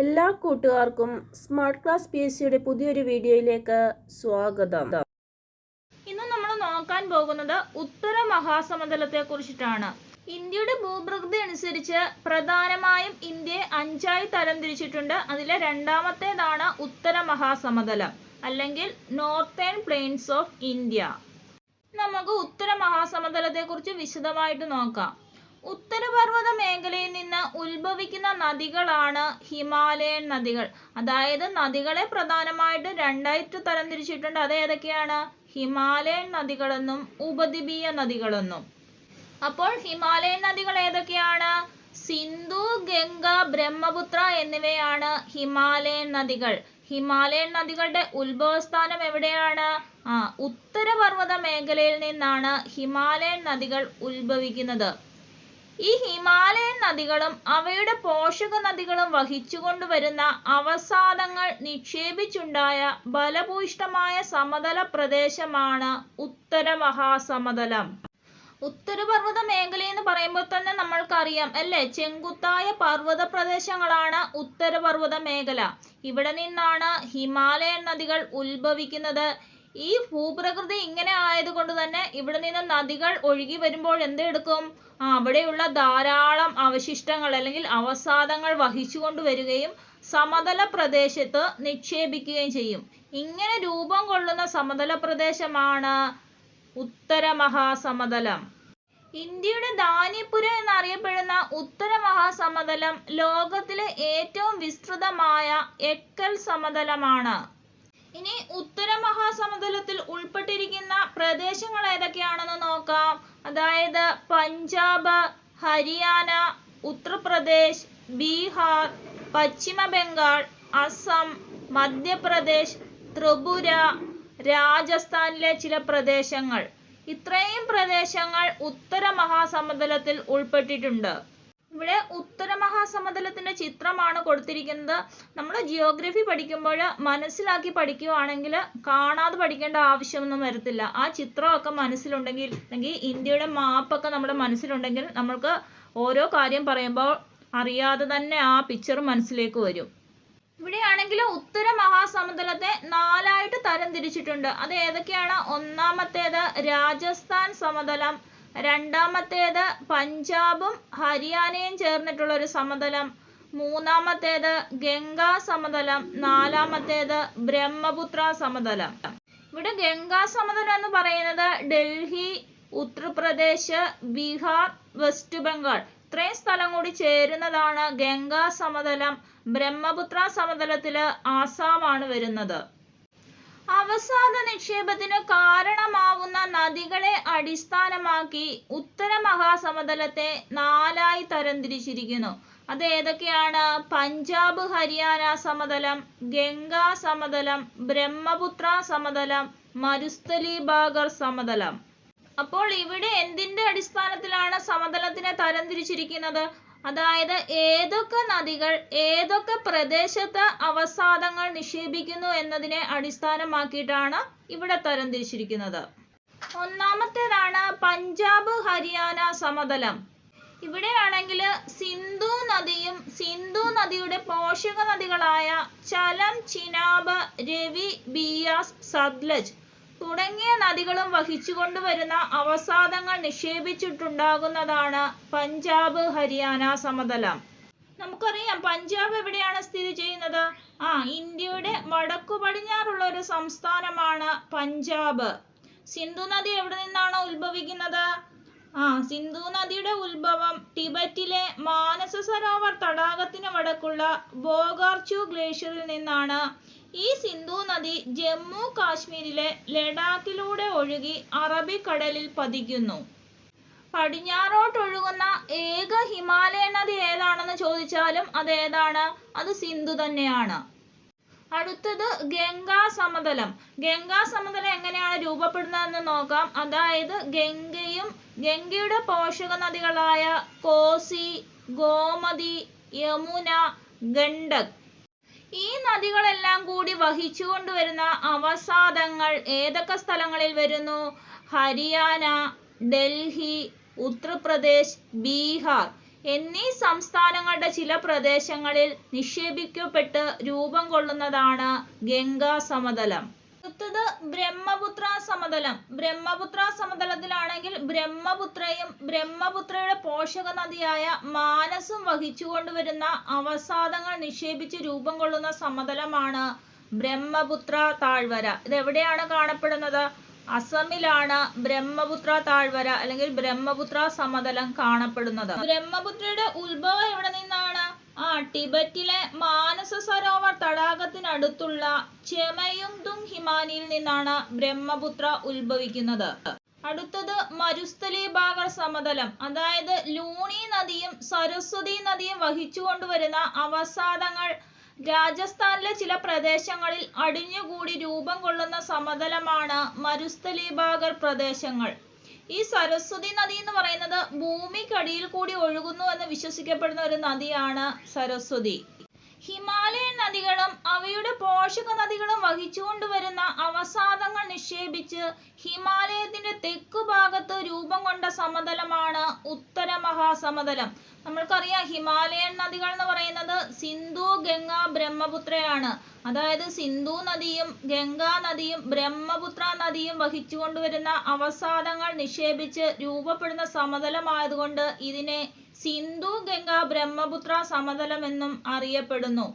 എല്ലാ കൂട്ടുകാർക്കും smart class PSCയുടെ പുതിയൊരു വീഡിയോയിലേക്ക് സ്വാഗതം. ഇന്ന് നമ്മൾ നോക്കാൻ പോകുന്നത് ഉത്തര മഹാസമതലത്തെ കുറിച്ചിട്ടാണ്. ഇന്ത്യയുടെ ഭൂപ്രകൃതി അനുസരിച്ച് പ്രധാനമായും ഇന്ത്യയെ 5ആയി തരംതിരിച്ചിട്ടുണ്ട്. അതിലെ രണ്ടാമത്തേതാണ് ഉത്തര മഹാസമതലം അല്ലെങ്കിൽ നോർത്തേൺ പ്ലെയിൻസ് ഓഫ് ഇന്ത്യ. നമുക്ക് ഉത്തര മഹാസമതലത്തെ കുറിച്ച് വിശദമായിട്ട് നോക്കാം. ഉത്തരപർവ്വത മേഖലയിൽ നിന്ന് ഉത്ഭവിക്കുന്ന നദികളാണ് ഹിമാലയൻ നദികൾ. അതായത് നദികളെ പ്രധാനമായിട്ട് 2ആയിട്ട് തരംതിരിച്ചിട്ടുണ്ട്. അത് ഏതൊക്കെയാണ്? ഹിമാലയൻ നദികളെന്നും ഉപദ്വീപീയ നദികളെന്നും. അപ്പോൾ ഹിമാലയൻ നദികൾ ഏതൊക്കെയാണ്? സിന്ധു, ഗംഗ, ബ്രഹ്മപുത്ര എന്നിവയാണ് ഹിമാലയൻ നദികൾ. ഹിമാലയൻ നദികളുടെ ഉത്ഭവസ്ഥാനം എവിടെയാണ്? ഉത്തരപർവ്വത മേഖലയിൽ നിന്നാണ് ഹിമാലയൻ നദികൾ ഉത്ഭവിക്കുന്നത്. ഈ ഹിമാലയൻ നദികളും അവയുടെ പോഷക നദികളും വഹിച്ചുകൊണ്ടുവരുന്ന അവസാദങ്ങൾ നിക്ഷേപിച്ചുണ്ടായ ബലഭൂയിഷ്ഠമായ സമതല പ്രദേശമാണ് ഉത്തര മഹാസമതലം. ഉത്തരപർവ്വത മേഖല എന്ന് പറയുമ്പോൾ തന്നെ നമ്മൾക്കറിയാം അല്ലേ, ചെങ്കുത്തായ പർവ്വത പ്രദേശങ്ങളാണ് ഉത്തരപർവ്വത മേഖല. ഇവിടെ നിന്നാണ് ഹിമാലയൻ നദികൾ ഉത്ഭവിക്കുന്നത്. ഈ ഭൂപ്രകൃതി ഇങ്ങനെ ആയതുകൊണ്ട് തന്നെ ഇവിടെ നിന്ന് നദികൾ ഒഴുകി വരുമ്പോൾ എന്തെടുക്കും? അവിടെയുള്ള ധാരാളം അവശിഷ്ടങ്ങൾ അല്ലെങ്കിൽ അവസാദങ്ങൾ വഹിച്ചു കൊണ്ടുവരികയും സമതല പ്രദേശത്ത് നിക്ഷേപിക്കുകയും ചെയ്യും. ഇങ്ങനെ രൂപം കൊള്ളുന്ന സമതല പ്രദേശമാണ് ഉത്തര മഹാസമതലം. ഇന്ത്യയുടെ ധാന്യപുരം എന്നറിയപ്പെടുന്ന ഉത്തര മഹാസമതലം ലോകത്തിലെ ഏറ്റവും വിസ്തൃതമായ എക്കൽ സമതലമാണ്. ഇനി ഉത്തര മഹാസമതലത്തിൽ ഉൾപ്പെട്ടിരിക്കുന്ന പ്രദേശങ്ങൾ ഏതൊക്കെയാണെന്ന് നോക്കാം. അതായത് പഞ്ചാബ്, ഹരിയാന, ഉത്തർപ്രദേശ്, ബീഹാർ, പശ്ചിമ ബംഗാൾ, അസം, മധ്യപ്രദേശ്, ത്രിപുര, രാജസ്ഥാനിലെ ചില പ്രദേശങ്ങൾ. ഇത്രയും പ്രദേശങ്ങൾ ഉത്തര മഹാസമതലത്തിൽ ഉൾപ്പെട്ടിട്ടുണ്ട്. ഇവിടെ ഉത്തര മഹാസമതലത്തിന്റെ ചിത്രമാണ് കൊടുത്തിരിക്കുന്നത്. നമ്മൾ ജിയോഗ്രഫി പഠിക്കുമ്പോൾ മനസ്സിലാക്കി പഠിക്കുകയാണെങ്കിൽ കാണാതെ പഠിക്കേണ്ട ആവശ്യമൊന്നും വരത്തില്ല. ആ ചിത്രമൊക്കെ മനസ്സിലുണ്ടെങ്കിൽ അല്ലെങ്കിൽ ഇന്ത്യയുടെ മാപ്പൊക്കെ നമ്മുടെ മനസ്സിലുണ്ടെങ്കിൽ നമ്മൾക്ക് ഓരോ കാര്യം പറയുമ്പോൾ അറിയാതെ തന്നെ ആ പിക്ചർ മനസ്സിലേക്ക് വരും. ഇവിടെയാണെങ്കിൽ ഉത്തര മഹാസമതലത്തെ 4ആയിട്ട് തരംതിരിച്ചിട്ടുണ്ട്. അത് ഏതൊക്കെയാണ്? ഒന്നാമത്തേത് രാജസ്ഥാൻ സമതലം, രണ്ടാമത്തേത് പഞ്ചാബും ഹരിയാനയും ചേർന്നിട്ടുള്ള ഒരു സമതലം, മൂന്നാമത്തേത് ഗംഗാ സമതലം, നാലാമത്തേത് ബ്രഹ്മപുത്ര സമതലം. ഇവിടെ ഗംഗാ സമതലം എന്ന് പറയുന്നത് ഡൽഹി, ഉത്തർപ്രദേശ്, ബീഹാർ, വെസ്റ്റ് ബംഗാൾ ഇത്രയും സ്ഥലം കൂടി ചേരുന്നതാണ് ഗംഗാ സമതലം. ബ്രഹ്മപുത്ര സമതലത്തില് ആസാമാണ് വരുന്നത്. അവസാദ നിക്ഷേപത്തിന് കാരണമാവുന്ന നദികളെ അടിസ്ഥാനമാക്കി ഉത്തര മഹാസമതലത്തെ 4ആയി തരംതിരിച്ചിരിക്കുന്നു. അത് ഏതൊക്കെയാണ്? പഞ്ചാബ് ഹരിയാന സമതലം, ഗംഗാ സമതലം, ബ്രഹ്മപുത്ര സമതലം, മരുസ്ഥലി ബാഗർ സമതലം. അപ്പോൾ ഇവിടെ എന്തിന്റെ അടിസ്ഥാനത്തിലാണ് സമതലത്തിനെ തരംതിരിച്ചിരിക്കുന്നത്? അതായത് ഏതൊക്കെ നദികൾ ഏതൊക്കെ പ്രദേശത്ത് അവസാദങ്ങൾ നിക്ഷേപിക്കുന്നു എന്നതിനെ അടിസ്ഥാനമാക്കിയിട്ടാണ് ഇവിടെ തരംതിരിച്ചിരിക്കുന്നത്. ഒന്നാമത്തേതാണ് പഞ്ചാബ് ഹരിയാന സമതലം. ഇവിടെയാണെങ്കിൽ സിന്ധു നദിയും സിന്ധു നദിയുടെ പോഷക നദികളായ ചലം, ചിനാബ്, രവി, ബിയാസ്, സത്ലജ് തുടങ്ങിയ നദികളും വഹിച്ചുകൊണ്ടുവരുന്ന അവസാദങ്ങൾ നിക്ഷേപിച്ചിട്ടുണ്ടാകുന്നതാണ് പഞ്ചാബ് ഹരിയാന സമതലം. നമുക്കറിയാം പഞ്ചാബ് എവിടെയാണ് സ്ഥിതി ചെയ്യുന്നത്? ഇന്ത്യയുടെ വടക്കു പടിഞ്ഞാറുള്ള ഒരു സംസ്ഥാനമാണ് പഞ്ചാബ്. സിന്ധു നദി എവിടെ നിന്നാണ് ഉത്ഭവിക്കുന്നത്? സിന്ധു നദിയുടെ ഉത്ഭവം ടിബറ്റിലെ മാനസ സരോവർ തടാകത്തിന് വടക്കുള്ള ബോഗാർച്ചു ഗ്ലേഷ്യറിൽ നിന്നാണ്. ഈ സിന്ധു നദി ജമ്മു കാശ്മീരിലെ ലഡാക്കിലൂടെ ഒഴുകി അറബിക്കടലിൽ പതിക്കുന്നു. പടിഞ്ഞാറോട്ടൊഴുകുന്ന ഏക ഹിമാലയൻ നദി ഏതാണെന്ന് ചോദിച്ചാലും അതേതാണ്? അത് സിന്ധു തന്നെയാണ്. അടുത്തത് ഗംഗാ സമതലം. ഗംഗാ സമതലം എങ്ങനെയാണ് രൂപപ്പെടുന്നതെന്ന് നോക്കാം. അതായത് ഗംഗയുടെ പോഷക നദികളായ കോസി, ഗോമതി, യമുന, ഗണ്ഡക് ഈ നദികളെല്ലാം കൂടി വഹിച്ചുകൊണ്ടുവരുന്ന അവസാദങ്ങൾ ഏതൊക്കെ സ്ഥലങ്ങളിൽ വരുന്നു? ഹരിയാന, ഡൽഹി, ഉത്തർപ്രദേശ്, ബീഹാർ എന്നീ സംസ്ഥാനങ്ങളുടെ ചില പ്രദേശങ്ങളിൽ നിക്ഷേപിക്കപ്പെട്ട് രൂപം കൊള്ളുന്നതാണ് ഗംഗാ സമതലം. അടുത്തത് ബ്രഹ്മപുത്ര സമതലം. ബ്രഹ്മപുത്ര സമതലത്തിലാണെങ്കിൽ ബ്രഹ്മപുത്രയും ബ്രഹ്മപുത്രയുടെ പോഷക നദിയായ മാനസും വഹിച്ചുകൊണ്ടുവരുന്ന അവസാദങ്ങൾ നിക്ഷേപിച്ച് രൂപം കൊള്ളുന്ന സമതലമാണ് ബ്രഹ്മപുത്ര താഴ്വര. ഇത് എവിടെയാണ് കാണപ്പെടുന്നത്? അസമിലാണ് ബ്രഹ്മപുത്ര താഴ്വര അല്ലെങ്കിൽ ബ്രഹ്മപുത്ര സമതലം കാണപ്പെടുന്നത്. ബ്രഹ്മപുത്രയുടെ ഉത്ഭവം എവിടെ നിന്നാണ്? ടിബറ്റിലെ മാനസ സരോവർ തടാകത്തിനടുത്തുള്ള ചെമയുങ്തുങ് ഹിമാനിയിൽ നിന്നാണ് ബ്രഹ്മപുത്ര ഉത്ഭവിക്കുന്നത്. അടുത്തത് മരുസ്ഥലി ബാഗർ സമതലം. അതായത് ലൂണി നദിയും സരസ്വതി നദിയും വഹിച്ചുകൊണ്ടുവരുന്ന അവസാദങ്ങൾ രാജസ്ഥാനിലെ ചില പ്രദേശങ്ങളിൽ അടിഞ്ഞുകൂടി രൂപം കൊള്ളുന്ന സമതലമാണ് മരുസ്ഥലി ബാഗർ പ്രദേശങ്ങൾ. ഈ സരസ്വതി നദി എന്ന് പറയുന്നത് ഭൂമിക്കടിയിൽ കൂടി ഒഴുകുന്നു എന്ന് വിശ്വസിക്കപ്പെടുന്ന ഒരു നദിയാണ് സരസ്വതി. ഹിമാലയൻ നദികളും അവയുടെ പോഷക നദികളും വഹിച്ചുകൊണ്ടുവരുന്ന അവസാദങ്ങൾ നിക്ഷേപിച്ച് ഹിമാലയത്തിന്റെ തെക്കുഭാഗത്ത് രൂപം കൊണ്ട സമതലമാണ് ഉത്തര മഹാസമതലം. നമ്മൾക്കറിയാം ഹിമാലയൻ നദികൾ എന്ന് പറയുന്നത് സിന്ധു, ഗംഗ, ബ്രഹ്മപുത്രയാണ്. അതായത് സിന്ധു നദിയും ഗംഗാ നദിയും ബ്രഹ്മപുത്ര നദിയും വഹിച്ചുകൊണ്ടുവരുന്ന അവസാദങ്ങൾ നിക്ഷേപിച്ച് രൂപപ്പെടുന്ന സമതലമായതുകൊണ്ട് ഇതിനെ സിന്ധു ഗംഗ ബ്രഹ്മപുത്ര സമതലം എന്നും അറിയപ്പെടുന്നു.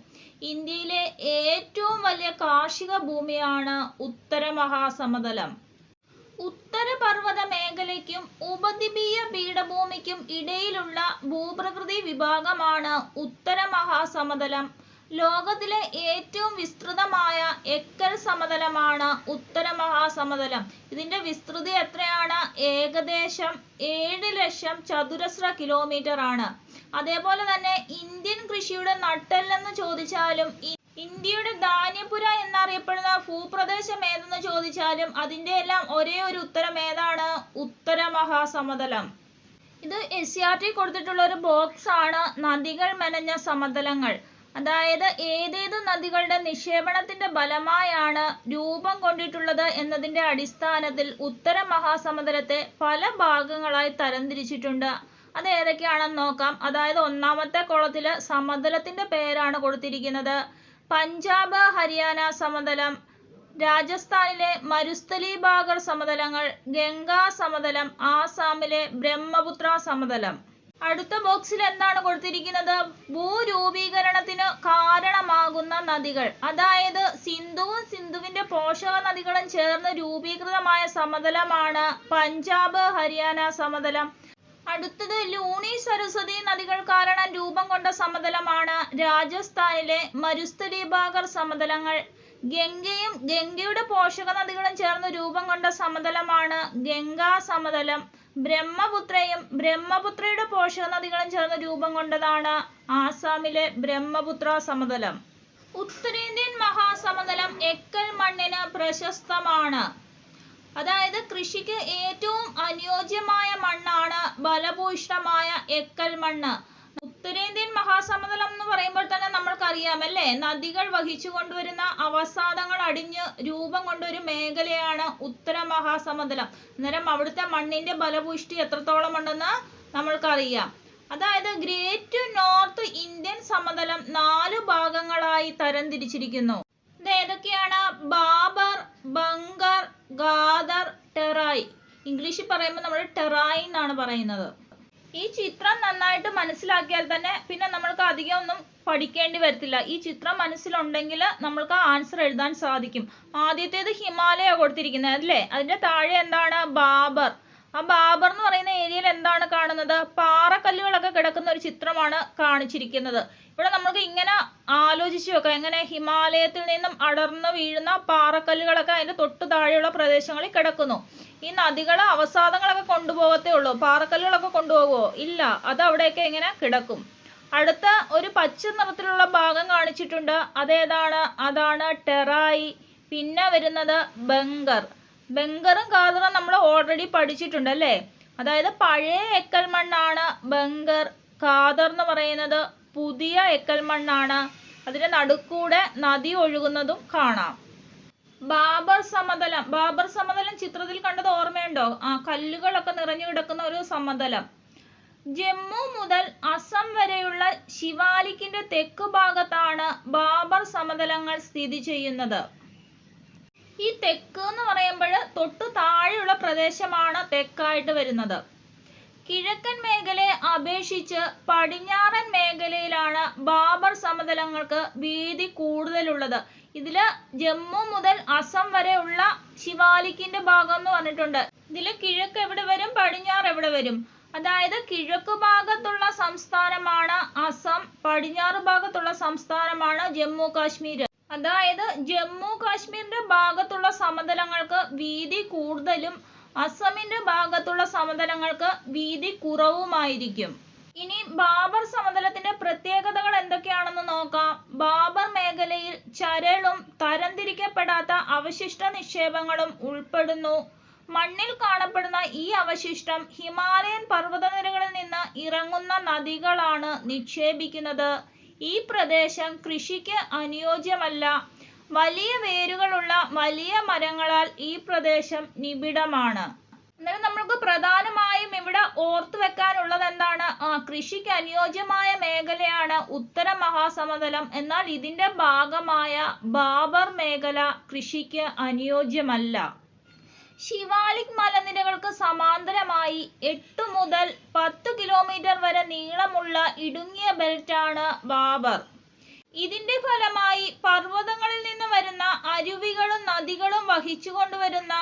ഇന്ത്യയിലെ ഏറ്റവും വലിയ കാർഷിക ഭൂമിയാണ് ഉത്തര മഹാസമതലം. ഉത്തരപർവ്വത മേഖലയ്ക്കും ഉപദ്വീപീയ പീഠഭൂമിക്കും ഇടയിലുള്ള ഭൂപ്രകൃതി വിഭാഗമാണ് ഉത്തര മഹാസമതലം. ലോകത്തിലെ ഏറ്റവും വിസ്തൃതമായ എക്കൽ സമതലമാണ് ഉത്തര മഹാസമതലം. ഇതിന്റെ വിസ്തൃതി എത്രയാണ്? ഏകദേശം 7,00,000 ചതുരശ്ര കിലോമീറ്റർ ആണ്. അതേപോലെ തന്നെ ഇന്ത്യൻ കൃഷിയുടെ നട്ടെല്ലെന്ന് ചോദിച്ചാലും ഇന്ത്യയുടെ ധാന്യപുര എന്നറിയപ്പെടുന്ന ഭൂപ്രദേശം ഏതെന്ന് ചോദിച്ചാലും അതിന്റെ എല്ലാം ഒരേ ഒരു ഉത്തരം ഏതാണ്? ഉത്തര മഹാസമതലം. ഇത് SCRT കൊടുത്തിട്ടുള്ള ഒരു ബോക്സ് ആണ്. നദികൾ മെനഞ്ഞ സമതലങ്ങൾ. അതായത് ഏതേതു നദികളുടെ നിക്ഷേപണത്തിന്റെ ഫലമായാണ് രൂപം കൊണ്ടിട്ടുള്ളത് എന്നതിന്റെ അടിസ്ഥാനത്തിൽ ഉത്തര മഹാസമതലത്തെ പല ഭാഗങ്ങളായി തരംതിരിച്ചിട്ടുണ്ട്. അത് ഏതൊക്കെയാണെന്ന് നോക്കാം. അതായത് ഒന്നാമത്തെ കോളത്തില് സമതലത്തിന്റെ പേരാണ് കൊടുത്തിരിക്കുന്നത്. പഞ്ചാബ് ഹരിയാന സമതലം, രാജസ്ഥാനിലെ മരുസ്ഥലി ബാഗർ സമതലങ്ങൾ, ഗംഗാ സമതലം, ആസാമിലെ ബ്രഹ്മപുത്ര സമതലം. അടുത്ത ബോക്സിൽ എന്താണ് കൊടുത്തിരിക്കുന്നത്? ഭൂരൂപീകരണത്തിന് കാരണമാകുന്ന നദികൾ. അതായത് സിന്ധുവും സിന്ധുവിന്റെ പോഷക നദികളും ചേർന്ന് രൂപീകൃതമായ സമതലമാണ് പഞ്ചാബ് ഹരിയാന സമതലം. അടുത്തത് ലൂണി സരസ്വതി നദികൾ കാരണം രൂപം കൊണ്ട സമതലമാണ് രാജസ്ഥാനിലെ മരുസ്ഥലി ബാഗർ സമതലങ്ങൾ. ഗംഗയും ഗംഗയുടെ പോഷക നദികളും ചേർന്ന് രൂപം കൊണ്ട സമതലമാണ് ഗംഗാ സമതലം. ബ്രഹ്മപുത്രയും ബ്രഹ്മപുത്രയുടെ പോഷക നദികളും ചേർന്ന് രൂപം കൊണ്ടതാണ് ആസാമിലെ ബ്രഹ്മപുത്ര സമതലം. ഉത്തരേന്ത്യൻ മഹാസമതലം എക്കൽ മണ്ണിന് പ്രശസ്തമാണ്. അതായത് കൃഷിക്ക് ഏറ്റവും അനുയോജ്യമായ മണ്ണാണ് ഫലഭൂയിഷ്ഠമായ എക്കൽ മണ്ണ്. ഉത്തരേന്ത്യൻ മഹാസമതലം എന്ന് പറയുമ്പോൾ തന്നെ നമ്മൾക്കറിയാം അല്ലേ, നദികൾ വഹിച്ചു കൊണ്ടുവരുന്ന അവസാദങ്ങൾ അടിഞ്ഞ് രൂപം കൊണ്ട ഒരു മേഖലയാണ് ഉത്തര മഹാസമതലം. അന്നേരം അവിടുത്തെ മണ്ണിന്റെ ഫലഭൂയിഷ്ടി എത്രത്തോളം ഉണ്ടെന്ന് നമ്മൾക്കറിയാം. അതായത് ഗ്രേറ്റ് നോർത്ത് ഇന്ത്യൻ സമതലം 4 ഭാഗങ്ങളായി തരംതിരിച്ചിരിക്കുന്നു. ഇത് ഏതൊക്കെയാണ്? ബാബർ, ബങ്കർ, ഗാദർ, ടെറായ്. ഇംഗ്ലീഷിൽ പറയുമ്പോൾ നമ്മൾ ടെറായ് എന്നാണ് പറയുന്നത്. ഈ ചിത്രം നന്നായിട്ട് മനസ്സിലാക്കിയാൽ തന്നെ പിന്നെ നമ്മൾക്ക് അധികം ഒന്നും പഠിക്കേണ്ടി വരത്തില്ല. ഈ ചിത്രം മനസ്സിലുണ്ടെങ്കിൽ നമ്മൾക്ക് ആൻസർ എഴുതാൻ സാധിക്കും. ആദ്യത്തേത് ഹിമാലയ കൊടുത്തിരിക്കുന്നത് അല്ലേ, അതിന്റെ താഴെ എന്താണ്? ബാബർ. ആ ബാബർ എന്ന് പറയുന്ന ഏരിയയിൽ എന്താണ് കാണുന്നത്? പാറക്കല്ലുകളൊക്കെ കിടക്കുന്ന ഒരു ചിത്രമാണ് കാണിച്ചിരിക്കുന്നത്. ഇവിടെ നമുക്ക് ഇങ്ങനെ ആലോചിച്ച് വെക്കാം, എങ്ങനെ ഹിമാലയത്തിൽ നിന്നും അടർന്നു വീഴുന്ന പാറക്കല്ലുകളൊക്കെ അതിന്റെ തൊട്ട് താഴെയുള്ള പ്രദേശങ്ങളിൽ കിടക്കുന്നു. ഈ നദികൾ അവസാദങ്ങളൊക്കെ കൊണ്ടുപോകത്തേ ഉള്ളൂ, പാറക്കല്ലുകളൊക്കെ കൊണ്ടുപോകുമോ? ഇല്ല, അത് അവിടെയൊക്കെ ഇങ്ങനെ കിടക്കും. അടുത്ത ഒരു പച്ച നിറത്തിലുള്ള ഭാഗം കാണിച്ചിട്ടുണ്ട്, അതേതാണ്? അതാണ് ടെറായി. പിന്നെ വരുന്നത് ബങ്കർ. ബങ്കറും ഖാദറും നമ്മൾ ഓൾറെഡി പഠിച്ചിട്ടുണ്ട് അല്ലേ. അതായത് പഴയ എക്കൽ മണ്ണാണ് ബങ്കർ. ഖാദർ എന്ന് പറയുന്നത് പുതിയ എക്കൽ മണ്ണാണ്. അതിന്റെ നടുക്കൂടെ നദി ഒഴുകുന്നതും കാണാം. ബാബർ സമതലം. ബാബർ സമതലം ചിത്രത്തിൽ കണ്ടത് ഓർമ്മയുണ്ടോ? കല്ലുകളൊക്കെ നിറഞ്ഞു കിടക്കുന്ന ഒരു സമതലം. ജമ്മു മുതൽ അസം വരെയുള്ള ശിവാലിക്കിന്റെ തെക്ക് ഭാഗത്താണ് ബാബർ സമതലങ്ങൾ സ്ഥിതി ചെയ്യുന്നത്. ഈ തെക്ക് എന്ന് പറയുമ്പോൾ തൊട്ടു താഴെയുള്ള പ്രദേശമാണ് തെക്കായിട്ട് വരുന്നത്. കിഴക്കൻ മേഖലയെ അപേക്ഷിച്ച് പടിഞ്ഞാറൻ മേഖലയിലാണ് ബാബർ സമതലങ്ങൾക്ക് വീതി കൂടുതലുള്ളത്. ഇതില് ജമ്മു മുതൽ അസം വരെ ഉള്ള ശിവാലിക്കിന്റെ ഭാഗം എന്ന് പറഞ്ഞിട്ടുണ്ട്. ഇതില് കിഴക്ക് എവിടെ വരും, പടിഞ്ഞാറ് എവിടെ വരും? അതായത് കിഴക്കു ഭാഗത്തുള്ള സംസ്ഥാനമാണ് അസം, പടിഞ്ഞാറ് ഭാഗത്തുള്ള സംസ്ഥാനമാണ് ജമ്മു കാശ്മീർ. അതായത് ജമ്മു കാശ്മീരിന്റെ ഭാഗത്തുള്ള സമതലങ്ങൾക്ക് വീതി കൂടുതലും അസമിന്റെ ഭാഗത്തുള്ള സമതലങ്ങൾക്ക് വീതി കുറവുമായിരിക്കും. ഇനി ബാബർ സമതലത്തിന്റെ പ്രത്യേകതകൾ എന്തൊക്കെയാണെന്ന് നോക്കാം. ബാബർ മേഖലയിൽ ചരളും തരംതിരിക്കപ്പെടാത്ത അവശിഷ്ട നിക്ഷേപങ്ങളും ഉൾപ്പെടുന്നു. മണ്ണിൽ കാണപ്പെടുന്ന ഈ അവശിഷ്ടം ഹിമാലയൻ പർവ്വതനിരകളിൽ നിന്ന് ഇറങ്ങുന്ന നദികളാണ് നിക്ഷേപിക്കുന്നത്. ഈ പ്രദേശം കൃഷിക്ക് അനുയോജ്യമല്ല. വലിയ വേരുകളുള്ള വലിയ മരങ്ങളാൽ ഈ പ്രദേശം നിബിഡമാണ്. അന്നേരം നമുക്ക് പ്രധാനമായും ഇവിടെ ഓർത്തു വെക്കാനുള്ളത് എന്താണ്? കൃഷിക്ക് അനുയോജ്യമായ മേഖലയാണ് ഉത്തര മഹാസമതലം. എന്നാൽ ഇതിന്റെ ഭാഗമായ ബാബർ മേഖല കൃഷിക്ക് അനുയോജ്യമല്ല. ശിവാലിക് മലനിരകൾക്ക് സമാന്തരമായി 8 മുതൽ 10 കിലോമീറ്റർ വരെ നീളമുള്ള ഇടുങ്ങിയ ബെൽറ്റാണ് ബാബർ. ഇതിന്റെ ഫലമായി പർവ്വതങ്ങളിൽ നിന്ന് വരുന്ന അരുവികളും നദികളും വഹിച്ചുകൊണ്ടുവരുന്ന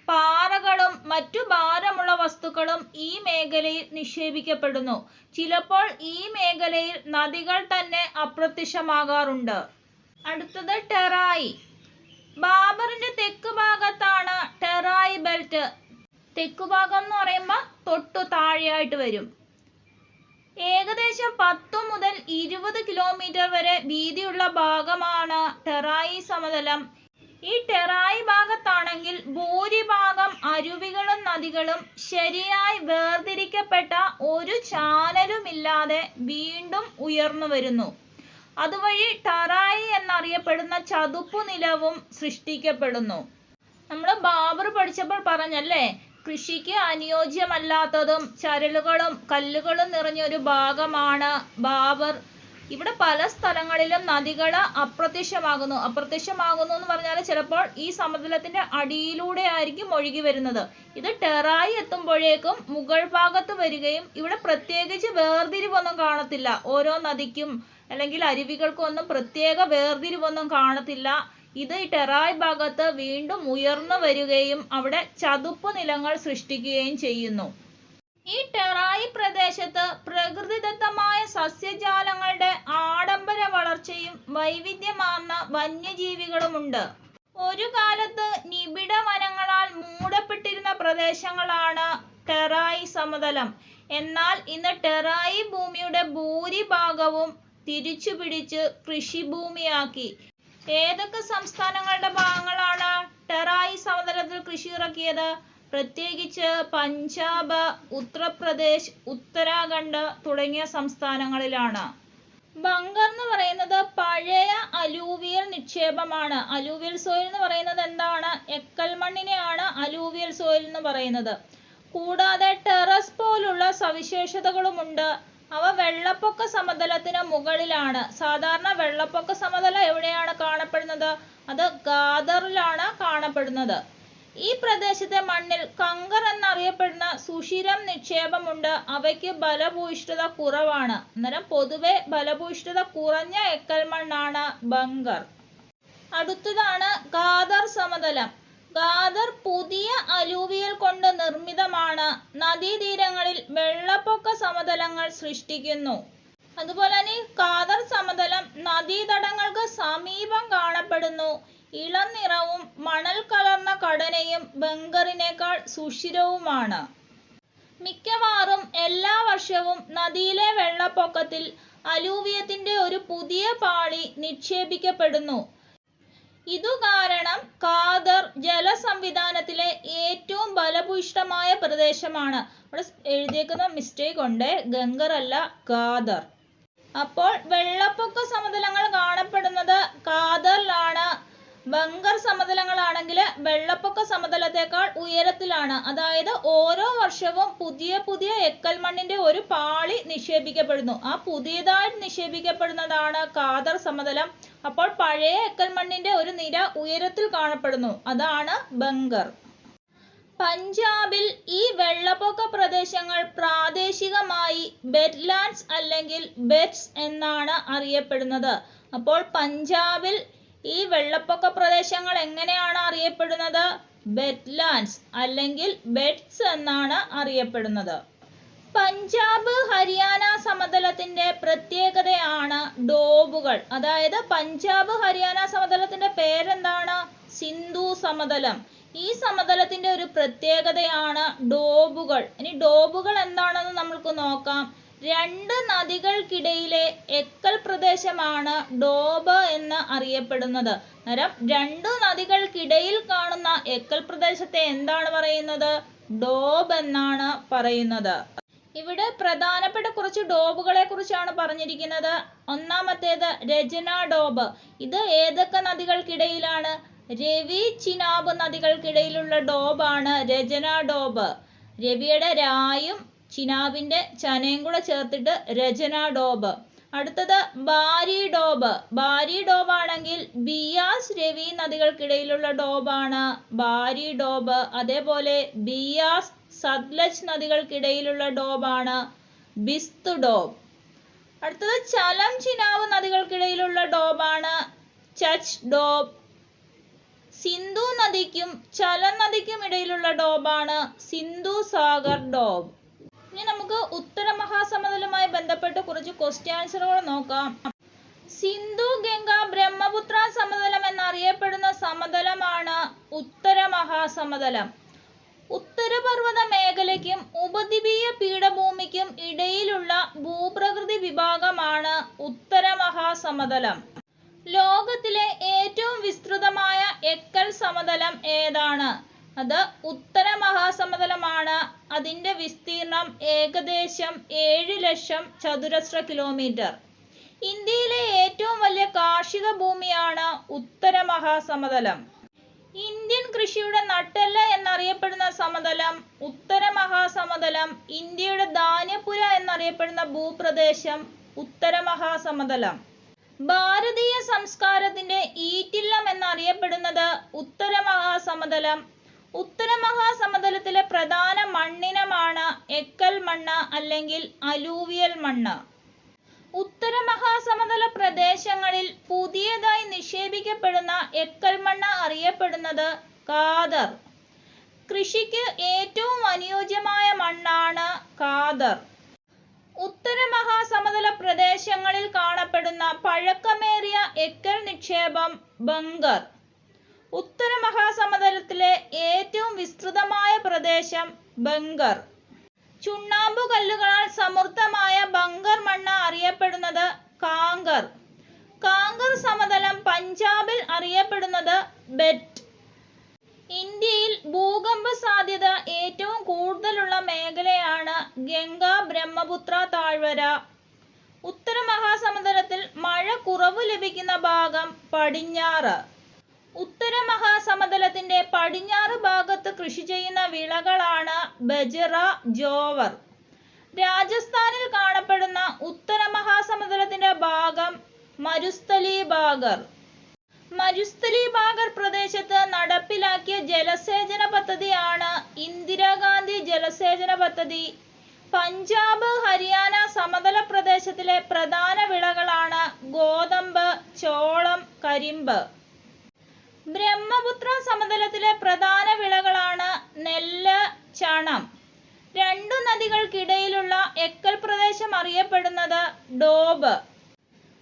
പാറകളും മറ്റു ഭാരമുള്ള വസ്തുക്കളും ഈ മേഖലയിൽ നിക്ഷേപിക്കപ്പെടുന്നു. ചിലപ്പോൾ ഈ മേഖലയിൽ നദികൾ തന്നെ അപ്രത്യക്ഷമാകാറുണ്ട്. അടുത്തത് ടെറായി. ബാബറിന്റെ തെക്ക് ഭാഗത്താണ് ടെറായി ബെൽറ്റ്. തെക്കുഭാഗം എന്ന് പറയുമ്പോൾ തൊട്ടു താഴെയായിട്ട് വരും. ഏകദേശം 10 മുതൽ 20 കിലോമീറ്റർ വരെ വീതിയുള്ള ഭാഗമാണ് ടെറായി സമതലം. ഈ ടെറായി ഭാഗത്താണെങ്കിൽ ഭൂരിഭാഗം അരുവികളും നദികളും ശരിയായി വേർതിരിക്കപ്പെട്ട ഒരു ചാനലുമില്ലാതെ വീണ്ടും ഉയർന്നു വരുന്നു. അതുവഴി ടെറായി എന്നറിയപ്പെടുന്ന ചതുപ്പു നിലവും സൃഷ്ടിക്കപ്പെടുന്നു. നമ്മൾ ബാബർ പഠിച്ചപ്പോൾ പറഞ്ഞല്ലേ, കൃഷിക്ക് അനുയോജ്യമല്ലാത്തതും ചരലുകളും കല്ലുകളും നിറഞ്ഞൊരു ഭാഗമാണ് ബാബർ. ഇവിടെ പല സ്ഥലങ്ങളിലും നദികൾ അപ്രത്യക്ഷമാകുന്നു എന്ന് പറഞ്ഞാൽ ചിലപ്പോൾ ഈ സമതലത്തിന്റെ അടിയിലൂടെ ആയിരിക്കും ഒഴുകി വരുന്നത്. ഇത് ടെറായി എത്തുമ്പോഴേക്കും മുകൾ ഭാഗത്ത് വരികയും ഇവിടെ പ്രത്യേകിച്ച് വേർതിരിവൊന്നും കാണത്തില്ല. ഓരോ നദിക്കും അല്ലെങ്കിൽ അരുവികൾക്കും ഒന്നും പ്രത്യേക വേർതിരിവൊന്നും കാണത്തില്ല. ഇത് ഈ ടെറായി ഭാഗത്ത് വീണ്ടും ഉയർന്നു വരികയും അവിടെ ചതുപ്പ് നിലങ്ങൾ സൃഷ്ടിക്കുകയും ചെയ്യുന്നു. ഈ ടെറായി പ്രദേശത്ത് പ്രകൃതിദത്തമായ സസ്യജാലങ്ങളുടെ ആഡംബര വളർച്ചയും വൈവിധ്യമാർന്ന വന്യജീവികളുമുണ്ട്. ഒരു കാലത്ത് നിബിഡ വനങ്ങളാൽ മൂടപ്പെട്ടിരുന്ന പ്രദേശങ്ങളാണ് ടെറായി സമതലം. എന്നാൽ ഇന്ന് ടെറായി ഭൂമിയുടെ ഭൂരിഭാഗവും തിരിച്ചുപിടിച്ച് കൃഷിഭൂമിയാക്കി. ഏതൊക്കെ സംസ്ഥാനങ്ങളുടെ ഭാഗങ്ങളാണ് ടെറായി സമതലത്തിൽ കൃഷി ഇറക്കിയത്? പ്രത്യേകിച്ച് പഞ്ചാബ്, ഉത്തർപ്രദേശ്, ഉത്തരാഖണ്ഡ് തുടങ്ങിയ സംസ്ഥാനങ്ങളിലാണ്. ബങ്കർ എന്ന് പറയുന്നത് പഴയ അലൂവിയൽ നിക്ഷേപമാണ്. അലൂവിയൽ സോയിൽ എന്ന് പറയുന്നത് എന്താണ്? എക്കൽ മണ്ണിനെയാണ് അലൂവിയൽ സോയിൽ എന്ന് പറയുന്നത്. കൂടാതെ ടെറസ് പോലുള്ള സവിശേഷതകളുമുണ്ട്. അവ വെള്ളപ്പൊക്ക സമതലത്തിന് മുകളിലാണ്. സാധാരണ വെള്ളപ്പൊക്ക സമതലം എവിടെയാണ് കാണപ്പെടുന്നത്? അത് ഗാദറിലാണ് കാണപ്പെടുന്നത്. ഈ പ്രദേശത്തെ മണ്ണിൽ കങ്കർ എന്നറിയപ്പെടുന്ന സുഷിരം നിക്ഷേപമുണ്ട്. അവയ്ക്ക് ബലഭൂയിഷ്ഠത കുറവാണ്. അന്നേരം പൊതുവെ ബലഭൂയിഷ്ഠത കുറഞ്ഞ എക്കൽ മണ്ണാണ് ബങ്കർ. അടുത്തതാണ് ഗാദർ സമതലം. ഗാദർ പുതിയ അലൂവിയൽ കൊണ്ട് നിർമ്മിതമാണ്. നദീതീരങ്ങളിൽ വെള്ളപ്പൊക്ക സമതലങ്ങൾ സൃഷ്ടിക്കുന്നു. അതുപോലെ തന്നെ ഗാദർ സമതലം നദീതടങ്ങൾക്ക് സമീപം കാണപ്പെടുന്നു. ഇളം നിറവും മണൽ കലർന്ന ഘടനയും ബങ്കറിനേക്കാൾ സുഷിരവുമാണ്. മിക്കവാറും എല്ലാ വർഷവും നദിയിലെ വെള്ളപ്പൊക്കത്തിൽ അലൂവിയത്തിന്റെ ഒരു പുതിയ പാളി നിക്ഷേപിക്കപ്പെടുന്നു. ഇതു കാരണം ഗാദർ ജലസംവിധാനത്തിലെ ഏറ്റവും ബലഭൂയിഷ്ഠമായ പ്രദേശമാണ്. ഇവിടെ എഴുതിയേക്കുന്ന മിസ്റ്റേക്ക് ഉണ്ട്, ഗംഗർ അല്ല ഗാദർ. അപ്പോൾ വെള്ളപ്പൊക്ക സമതലങ്ങൾ കാണപ്പെടുന്നത് ഗാദറിലാണ്. ബങ്കർ സമതലങ്ങളാണെങ്കിൽ വെള്ളപ്പൊക്ക സമതലത്തേക്കാൾ ഉയരത്തിലാണ്. അതായത് ഓരോ വർഷവും പുതിയ പുതിയ എക്കൽ മണ്ണിന്റെ ഒരു പാളി നിക്ഷേപിക്കപ്പെടുന്നു. ആ പുതിയതായി നിക്ഷേപിക്കപ്പെടുന്നതാണ് കാദർ സമതലം. അപ്പോൾ പഴയ എക്കൽ മണ്ണിന്റെ ഒരു നിര ഉയരത്തിൽ കാണപ്പെടുന്നു. അതാണ് ബങ്കർ. പഞ്ചാബിൽ ഈ വെള്ളപ്പൊക്ക പ്രദേശങ്ങൾ പ്രാദേശികമായി ബെറ്റ്ലാൻഡ്സ് അല്ലെങ്കിൽ ബെറ്റ്സ് എന്നാണ് അറിയപ്പെടുന്നത്. അപ്പോൾ പഞ്ചാബിൽ ഈ വെള്ളപ്പൊക്ക പ്രദേശങ്ങൾ എങ്ങനെയാണ് അറിയപ്പെടുന്നത്? ബെറ്റ്ലാൻഡ്സ് അല്ലെങ്കിൽ ബെറ്റ്സ് എന്നാണ് അറിയപ്പെടുന്നത്. പഞ്ചാബ് ഹരിയാന സമതലത്തിന്റെ പ്രത്യേകതയാണ് ഡോബുകൾ. അതായത് പഞ്ചാബ് ഹരിയാന സമതലത്തിന്റെ പേരെന്താണ്? സിന്ധു സമതലം. ഈ സമതലത്തിന്റെ ഒരു പ്രത്യേകതയാണ് ഡോബുകൾ. ഇനി ഡോബുകൾ എന്താണെന്ന് നമുക്ക് നോക്കാം. രണ്ട് നദികൾക്കിടയിലെ എക്കൽ പ്രദേശമാണ് ഡോബ് എന്ന് അറിയപ്പെടുന്നത്. അന്നേരം രണ്ടു നദികൾക്കിടയിൽ കാണുന്ന എക്കൽ പ്രദേശത്തെ എന്താണ് പറയുന്നത്? ഡോബ് എന്നാണ് പറയുന്നത്. ഇവിടെ പ്രധാനപ്പെട്ട കുറച്ച് ഡോബുകളെ കുറിച്ചാണ് പറഞ്ഞിരിക്കുന്നത്. ഒന്നാമത്തേത് രചന ഡോബ്. ഇത് ഏതൊക്കെ നദികൾക്കിടയിലാണ്? രവി ചിനാബ് നദികൾക്കിടയിലുള്ള ഡോബാണ് രചന ഡോബ്. രവിയുടെ രായും ചിനാബിന്റെ ചനയും കൂടെ ചേർത്തിട്ട് രചന ഡോബ്. അടുത്തത് ബാരി ഡോബ്. ബാരി ഡോബ് ആണെങ്കിൽ ബിയാസ് രവി നദികൾക്കിടയിലുള്ള ഡോബാണ് ബാരി ഡോബ്. അതേപോലെ ബിയാസ് സത്ലജ് നദികൾക്കിടയിലുള്ള ഡോബാണ് ബിസ്ത് ഡോബ്. അടുത്തത് ചലം ചിനാബ് നദികൾക്കിടയിലുള്ള ഡോബാണ് ചച്ച് ഡോബ്. സിന്ധു നദിക്കും ചലം നദിക്കും ഇടയിലുള്ള ഡോബാണ് സിന്ധു സാഗർ ഡോബ്. ഇനി നമുക്ക് ഉത്തര മഹാസമതലവുമായി ബന്ധപ്പെട്ട് കുറച്ച് ക്വസ്റ്റ്യൻ ആൻസറുകൾ നോക്കാം. സിന്ധു ഗംഗ ബ്രഹ്മപുത്ര സമതലം എന്നറിയപ്പെടുന്ന സമതലമാണ് ഉത്തര മഹാസമതലം. ഉത്തരപർവ്വത മേഖലയ്ക്കും ഉപദ്വീപീയ പീഠഭൂമിക്കും ഇടയിലുള്ള ഭൂപ്രകൃതി വിഭാഗമാണ് ഉത്തര മഹാസമതലം. ലോകത്തിലെ ഏറ്റവും വിസ്തൃതമായ എക്കൽ സമതലം ഏതാണ്? അത് ഉത്തര മഹാസമതലമാണ്. അതിന്റെ വിസ്തീർണം ഏകദേശം 7,00,000 ചതുരശ്ര കിലോമീറ്റർ. ഇന്ത്യയിലെ ഏറ്റവും വലിയ കാർഷിക ഭൂമിയാണ് ഉത്തര മഹാസമതലം. ഇന്ത്യൻ കൃഷിയുടെ നട്ടെല്ല് എന്നറിയപ്പെടുന്ന സമതലം ഉത്തര മഹാസമതലം. ഇന്ത്യയുടെ ധാന്യപ്പുര എന്നറിയപ്പെടുന്ന ഭൂപ്രദേശം ഉത്തര മഹാസമതലം. ഭാരതീയ സംസ്കാരത്തിന്റെ ഈറ്റില്ലം എന്നറിയപ്പെടുന്നത് ഉത്തര മഹാസമതലം. ഉത്തര മഹാസമതലത്തിലെ പ്രധാന മണ്ണിനമാണ് എക്കൽ മണ്ണ് അല്ലെങ്കിൽ അലൂവിയൽ മണ്ണ്. ഉത്തര മഹാസമതല പ്രദേശങ്ങളിൽ പുതിയതായി നിക്ഷേപിക്കപ്പെടുന്ന എക്കൽ മണ്ണ് അറിയപ്പെടുന്നത് കാദർ. കൃഷിക്ക് ഏറ്റവും അനുയോജ്യമായ മണ്ണാണ് കാദർ. ഉത്തര മഹാസമതല പ്രദേശങ്ങളിൽ കാണപ്പെടുന്ന പഴക്കമേറിയ എക്കൽ നിക്ഷേപം ബങ്കർ. ഉത്തര മഹാസമതലത്തിലെ ഏറ്റവും വിസ്തൃതമായ പ്രദേശം ബങ്കർ. ചുണ്ണാമ്പു കല്ലുകളാൽ സമൃദ്ധമായ ബങ്കർ മണ്ണ് അറിയപ്പെടുന്നത് കാങ്കർ. കാങ്കർ സമതലം പഞ്ചാബിൽ അറിയപ്പെടുന്നത് ബെറ്റ്. ഇന്ത്യയിൽ ഭൂകമ്പ സാധ്യത ഏറ്റവും കൂടുതലുള്ള മേഖലയാണ് ഗംഗ ബ്രഹ്മപുത്ര താഴ്വര. ഉത്തര മഹാസമതലത്തിൽ മഴ കുറവ് ലഭിക്കുന്ന ഭാഗം പടിഞ്ഞാറ്. ഉത്തര മഹാസമതലത്തിന്റെ പടിഞ്ഞാറ് ഭാഗത്ത് കൃഷി ചെയ്യുന്ന വിളകളാണ് ബജ്റ, ജോവർ. രാജസ്ഥാനിൽ കാണപ്പെടുന്ന ഉത്തര മഹാസമതലത്തിന്റെ ഭാഗം മരുസ്ഥലി ബാഗർ. മരുസ്ഥലി ബാഗർ പ്രദേശത്ത് നടപ്പിലാക്കിയ ജലസേചന പദ്ധതിയാണ് ഇന്ദിരാഗാന്ധി ജലസേചന പദ്ധതി. പഞ്ചാബ് ഹരിയാന സമതല പ്രദേശത്തിലെ പ്രധാന വിളകളാണ് ഗോതമ്പ്, ചോളം, കരിമ്പ്. ബ്രഹ്മപുത്ര സമതലത്തിലെ പ്രധാന വിളകളാണ് നെല്ല്, ചണം. രണ്ടു നദികൾക്കിടയിലുള്ള എക്കൽ പ്രദേശം അറിയപ്പെടുന്നത് ഡോബ്.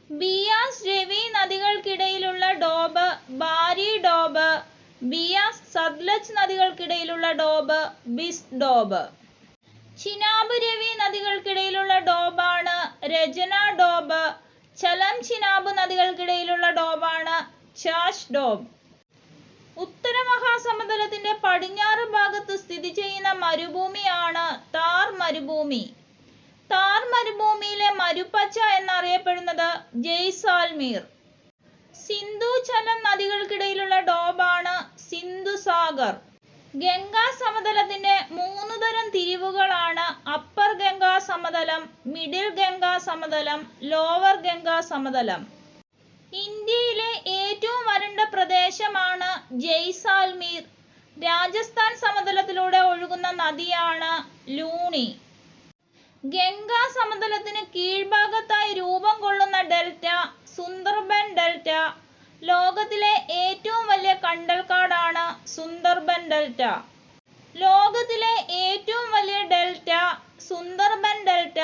ബിയാസ് രവി നദികൾക്കിടയിലുള്ള ഡോബ് ബാരി ഡോബ്. ബിയാസ് സത്ലജ് നദികൾക്കിടയിലുള്ള ഡോബ് ബിസ് ഡോബ്. ചിനാബ് രവി നദികൾക്കിടയിലുള്ള ഡോബാണ് രചന ഡോബ്. ചലം ചിനാബ് നദികൾക്കിടയിലുള്ള ഡോബാണ് ചാഷ് ഡോബ്. ഉത്തര മഹാസമതലത്തിന്റെ പടിഞ്ഞാറ് ഭാഗത്ത് സ്ഥിതി ചെയ്യുന്ന മരുഭൂമിയാണ് താർ മരുഭൂമി. താർ മരുഭൂമിയിലെ മരുപ്പച്ച എന്നറിയപ്പെടുന്നത് ജയ്സാൽമീർ. സിന്ധു ചലം നദികൾക്കിടയിലുള്ള ഡോബാണ് സിന്ധു സാഗർ. ഗംഗാ സമതലത്തിന്റെ 3 തരം തിരിവുകളാണ് അപ്പർ ഗംഗാ സമതലം, മിഡിൽ ഗംഗാ സമതലം, ലോവർ ഗംഗാ സമതലം. ഇന്ത്യയിലെ ഏറ്റവും വരണ്ട പ്രദേശമാണ് ജയ്സാൽമീർ. രാജസ്ഥാൻ സമതലത്തിലൂടെ ഒഴുകുന്ന നദിയാണ് ലൂണി. ഗംഗാ സമതലത്തിന് കീഴ്ഭാഗത്തായി രൂപം കൊള്ളുന്ന ഡെൽറ്റ സുന്ദർബൻ ഡെൽറ്റ. ലോകത്തിലെ ഏറ്റവും വലിയ കണ്ടൽക്കാടാണ് സുന്ദർബൻ ഡെൽറ്റ. ലോകത്തിലെ ഏറ്റവും വലിയ ഡെൽറ്റ സുന്ദർബൻ ഡെൽറ്റ.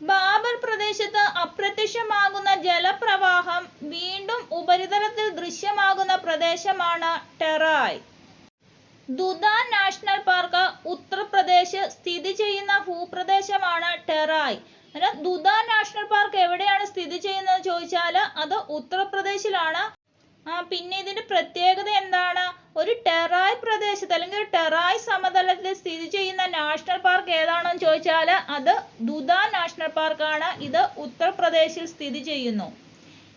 ബാബർ പ്രദേശത്ത് അപ്രത്യക്ഷമാകുന്ന ജലപ്രവാഹം വീണ്ടും ഉപരിതലത്തിൽ ദൃശ്യമാകുന്ന പ്രദേശമാണ് ടെറായ്. ദുധാൻ നാഷണൽ പാർക്ക് ഉത്തർപ്രദേശ് സ്ഥിതി ചെയ്യുന്ന ഭൂപ്രദേശമാണ് ടെറായ്. ദുധാൻ നാഷണൽ പാർക്ക് എവിടെയാണ് സ്ഥിതി ചെയ്യുന്നത് ചോദിച്ചാൽ അത് ഉത്തർപ്രദേശിലാണ്. പിന്നെ ഇതിന്റെ പ്രത്യേകത എന്താണ്? ഒരു ടെറായ് പ്രദേശത്ത് അല്ലെങ്കിൽ ഒരു ടെറായ് സമതലത്തിൽ സ്ഥിതി ചെയ്യുന്ന നാഷണൽ പാർക്ക് ഏതാണെന്ന് ചോദിച്ചാൽ അത് ദുധാൻ നാഷണൽ പാർക്കാണ്. ഇത് ഉത്തർപ്രദേശിൽ സ്ഥിതി ചെയ്യുന്നു.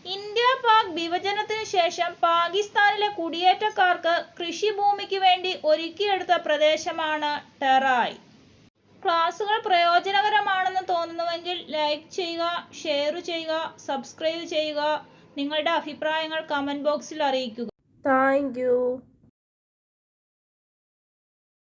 ഇന്ത്യ പാക് വിഭജനത്തിന് ശേഷം പാകിസ്ഥാനിലെ കുടിയേറ്റക്കാർക്ക് കൃഷിഭൂമിക്ക് വേണ്ടി ഒരുക്കിയെടുത്ത പ്രദേശമാണ് ടെറായ്. ക്ലാസുകൾ പ്രയോജനകരമാണെന്ന് തോന്നുന്നുവെങ്കിൽ ലൈക്ക് ചെയ്യുക, ഷെയർ ചെയ്യുക, സബ്സ്ക്രൈബ് ചെയ്യുക. നിങ്ങളുടെ അഭിപ്രായങ്ങൾ കമന്റ് ബോക്സിൽ അറിയിക്കുക. Thank you.